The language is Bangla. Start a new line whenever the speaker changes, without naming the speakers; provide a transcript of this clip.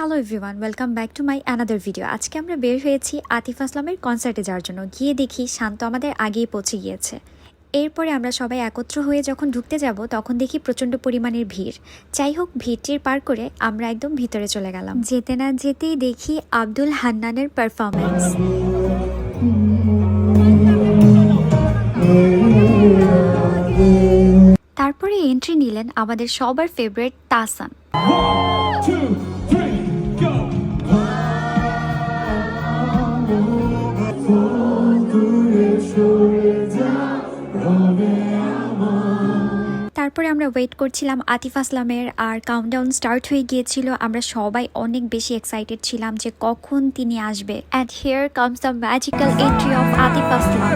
Hello everyone, welcome back to my another video. আজকে আমরা বের হয়েছি আতিফ আসলামের কনসার্টে যাওয়ার জন্য। গিয়ে দেখি শান্ত আমাদের আগেই পৌঁছে গিয়েছে। এরপরে আমরা সবাই একত্র হয়ে যখন ঢুকতে যাব তখন দেখি প্রচণ্ড পরিমাণের ভিড়। যাই হোক, ভিড়টির পার করে আমরা একদম ভিতরে চলে গেলাম। যেতে না যেতেই দেখি আব্দুল হান্নানের পারফরমেন্স। তারপরে এন্ট্রি নিলেন আমাদের সবার ফেভারিট তাসান। তারপরে আমরা ওয়েট করছিলাম আতিফ আসলামের, আর কাউন্টডাউন স্টার্ট হয়ে গিয়েছিল। আমরা সবাই অনেক বেশি এক্সাইটেড ছিলাম যে কখন তিনি আসবে। And here comes the magical entry of Atif Aslam.